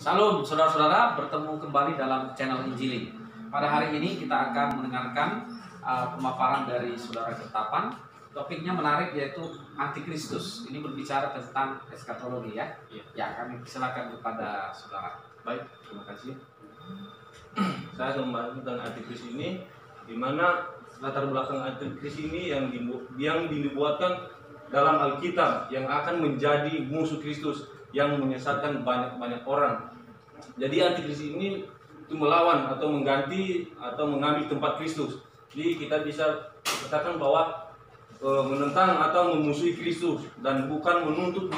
Salam saudara-saudara, bertemu kembali dalam channel Injili. Pada hari ini kita akan mendengarkan pemaparan dari saudara Ketapan. Topiknya menarik, yaitu Antikristus. Ini berbicara tentang eskatologi ya. Ya, kami silakan kepada saudara. Baik, terima kasih. Saya akan membahas tentang Antikristus ini, di mana latar belakang Antikristus ini yang dibuatkan dalam Alkitab, yang akan menjadi musuh Kristus, yang menyesatkan banyak orang. Jadi Antikristus ini itu melawan atau mengganti atau mengambil tempat Kristus. Jadi kita bisa katakan bahwa menentang atau memusuhi Kristus dan bukan menuntut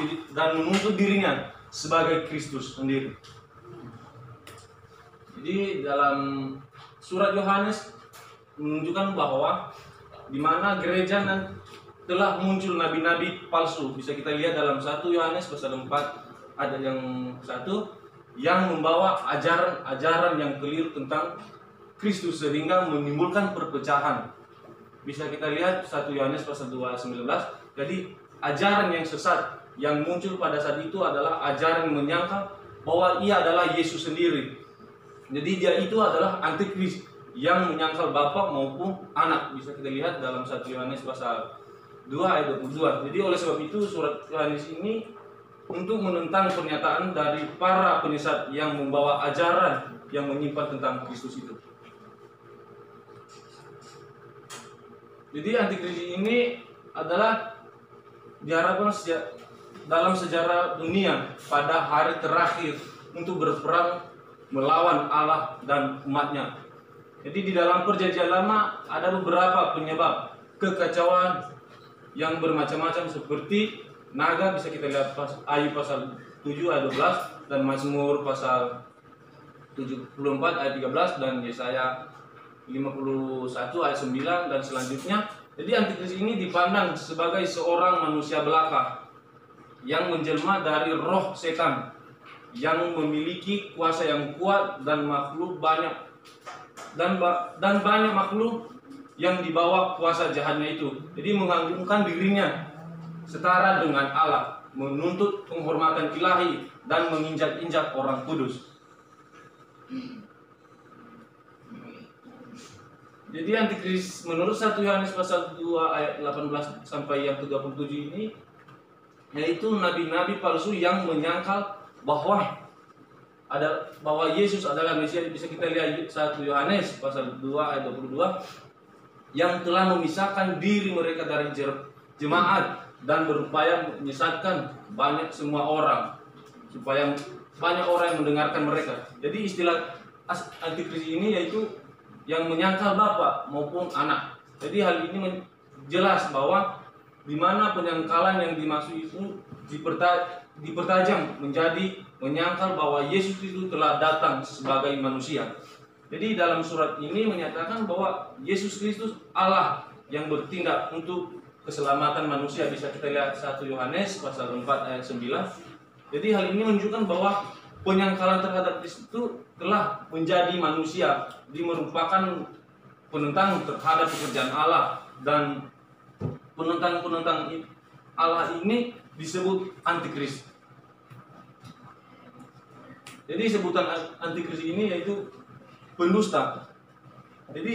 dirinya sebagai Kristus sendiri. Jadi dalam surat Yohanes menunjukkan bahwa di mana gereja telah muncul nabi-nabi palsu. Bisa kita lihat dalam 1 Yohanes pasal 4 ada yang 1 yang membawa ajaran yang keliru tentang Kristus sehingga menimbulkan perpecahan. Bisa kita lihat 1 Yohanes pasal 2:19. Jadi ajaran yang sesat yang muncul pada saat itu adalah ajaran yang menyangka bahwa ia adalah Yesus sendiri. Jadi dia itu adalah antikris yang menyangkal Bapa maupun Anak. Bisa kita lihat dalam 1 Yohanes pasal 2 ayat 22. Jadi oleh sebab itu surat Yohanes ini untuk menentang pernyataan dari para penyesat yang membawa ajaran yang menyimpan tentang Kristus itu. Jadi Antikristus ini adalah diharapkan dalam sejarah dunia pada hari terakhir untuk berperang melawan Allah dan umatnya. Jadi di dalam perjanjian lama ada beberapa penyebab kekacauan yang bermacam-macam seperti naga. Bisa kita lihat Ayub pasal 7 ayat 12 dan Mazmur pasal 74 ayat 13 dan Yesaya 51 ayat 9 dan selanjutnya. Jadi Antikristus ini dipandang sebagai seorang manusia belaka yang menjelma dari roh setan, yang memiliki kuasa yang kuat dan makhluk banyak dan banyak makhluk yang dibawa kuasa jahatnya itu. Jadi menganggungkan dirinya setara dengan Allah, menuntut penghormatan ilahi dan menginjak-injak orang kudus. Jadi Antikristus menurut 1 Yohanes pasal 2 ayat 18 sampai yang ke-27 ini yaitu nabi-nabi palsu yang menyangkal bahwa Yesus adalah Mesias. Bisa kita lihat 1 Yohanes pasal 2 ayat 22 yang telah memisahkan diri mereka dari jemaat dan berupaya menyesatkan semua orang supaya banyak orang yang mendengarkan mereka. Jadi istilah Antikristus ini yaitu yang menyangkal Bapa maupun Anak. Jadi hal ini jelas bahwa di mana penyangkalan yang dimaksud itu dipertajam menjadi menyangkal bahwa Yesus itu telah datang sebagai manusia. Jadi dalam surat ini menyatakan bahwa Yesus Kristus Allah yang bertindak untuk keselamatan manusia. Bisa kita lihat 1 Yohanes pasal 4 ayat 9. Jadi hal ini menunjukkan bahwa penyangkalan terhadap Kristus itu telah menjadi manusia, merupakan penentang terhadap pekerjaan Allah, dan penentang Allah ini disebut Antikristus. Jadi sebutan Antikristus ini yaitu pendusta. Jadi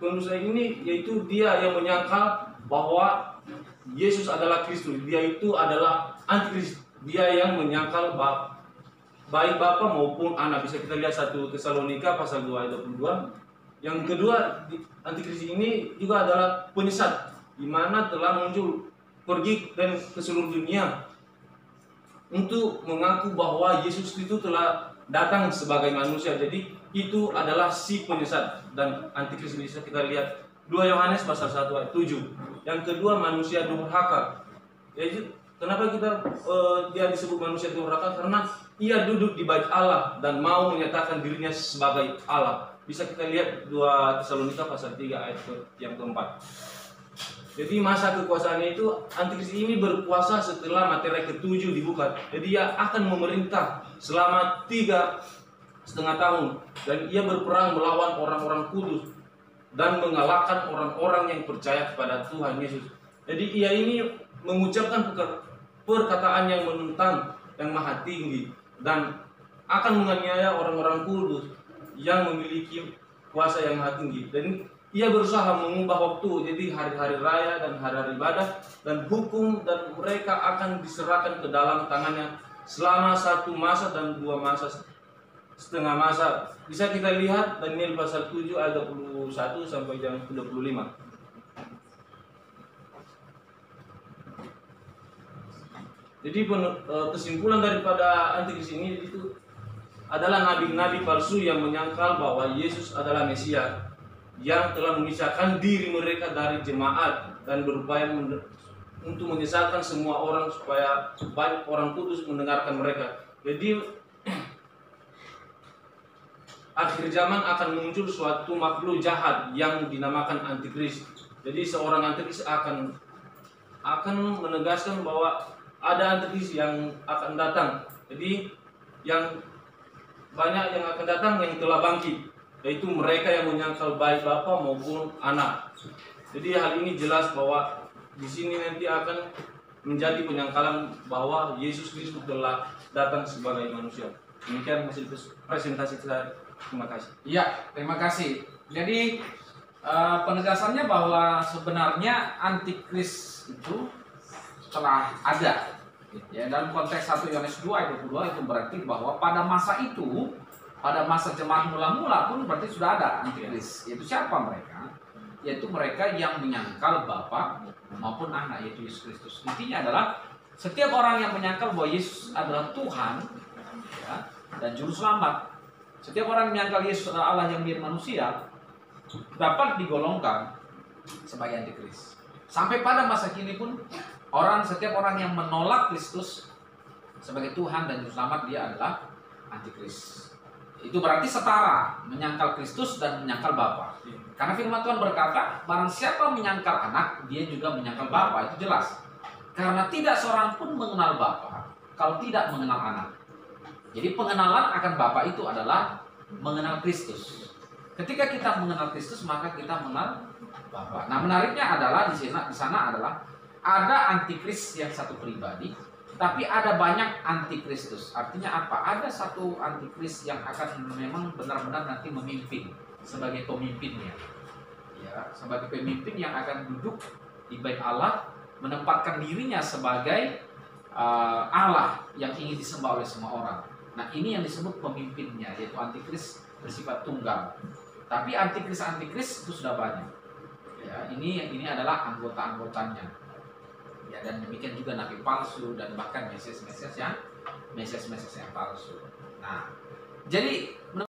pendusta ini yaitu dia yang menyangkal bahwa Yesus adalah Kristus. Dia itu adalah Antikristus. Dia yang menyangkal baik Bapa maupun Anak. Bisa kita lihat 1 Tesalonika pasal 2 ayat 22. Yang kedua, Antikristus ini juga adalah penyesat, di mana telah muncul pergi dan ke seluruh dunia untuk mengaku bahwa Yesus itu telah datang sebagai manusia. Jadi itu adalah si penyesat dan Antikristus. Bisa kita lihat 2 Yohanes pasal 1 ayat 7. Yang kedua, manusia durhaka. Yaitu kenapa dia disebut manusia durhaka? Karena ia duduk di bait Allah dan mau menyatakan dirinya sebagai Allah. Bisa kita lihat 2 Tesalonika pasal 3 ayat yang keempat. Jadi masa kekuasaannya itu Antikristus ini berkuasa setelah materai ke-7 dibuka. Jadi ia akan memerintah selama 3,5 tahun dan ia berperang melawan orang-orang kudus dan mengalahkan orang-orang yang percaya kepada Tuhan Yesus. Jadi ia ini mengucapkan perkataan yang menentang yang maha tinggi dan akan menganiaya orang-orang kudus yang memiliki kuasa yang maha tinggi. Dan ia berusaha mengubah waktu, jadi hari-hari raya dan hari-hari ibadah dan hukum, dan mereka akan diserahkan ke dalam tangannya selama 1 masa dan 2 masa setengah masa. Bisa kita lihat Daniel pasal 7 ayat 21 sampai yang 25. Jadi kesimpulan daripada antikris ini itu adalah nabi-nabi palsu yang menyangkal bahwa Yesus adalah Mesias, yang telah memisahkan diri mereka dari jemaat dan berupaya untuk menyesatkan semua orang supaya banyak orang kudus mendengarkan mereka. Jadi akhir zaman akan muncul suatu makhluk jahat yang dinamakan antikris. Jadi seorang antikris akan menegaskan bahwa ada antikris yang akan datang. Jadi yang banyak yang akan datang yang telah bangkit, yaitu mereka yang menyangkal baik bapa maupun anak. Jadi hal ini jelas bahwa di sini nanti akan menjadi penyangkalan bahwa Yesus Kristus telah datang sebagai manusia. Demikian hasil presentasi saya. Terima kasih. Iya, terima kasih. Jadi penegasannya bahwa sebenarnya antikris itu telah ada. Ya, dalam konteks 1 Yohanes 2 ayat 22 itu berarti bahwa pada masa itu, pada masa jemaat mula-mula pun berarti sudah ada antikris. Yaitu siapa mereka? Yaitu mereka yang menyangkal Bapa maupun Anak, yaitu Yesus Kristus. Intinya adalah setiap orang yang menyangkal bahwa Yesus adalah Tuhan, ya, dan Juru Selamat, setiap orang yang menyangkal Yesus adalah Allah yang menjadi manusia, dapat digolongkan sebagai antikris. Sampai pada masa kini pun setiap orang yang menolak Kristus sebagai Tuhan dan Juru Selamat, dia adalah antikris. Itu berarti setara menyangkal Kristus dan menyangkal Bapa. Karena firman Tuhan berkata, barang siapa menyangkal Anak, dia juga menyangkal Bapa. Itu jelas. Karena tidak seorang pun mengenal Bapa kalau tidak mengenal Anak. Jadi pengenalan akan Bapa itu adalah mengenal Kristus. Ketika kita mengenal Kristus, maka kita mengenal Bapa. Nah, menariknya adalah di sana adalah ada antikris yang satu pribadi, tapi ada banyak antikristus. Artinya apa? Ada satu antikris yang akan memang benar-benar nanti memimpin sebagai pemimpinnya. Ya, sebagai pemimpin yang akan duduk di bait Allah, menempatkan dirinya sebagai Allah yang ingin disembah oleh semua orang. Nah, ini yang disebut pemimpinnya, yaitu antikris bersifat tunggal. Tapi antikris itu sudah banyak. Ya, ini adalah anggota-anggotanya. Ya, dan demikian juga nabi palsu dan bahkan mesias-mesias yang palsu. Nah, jadi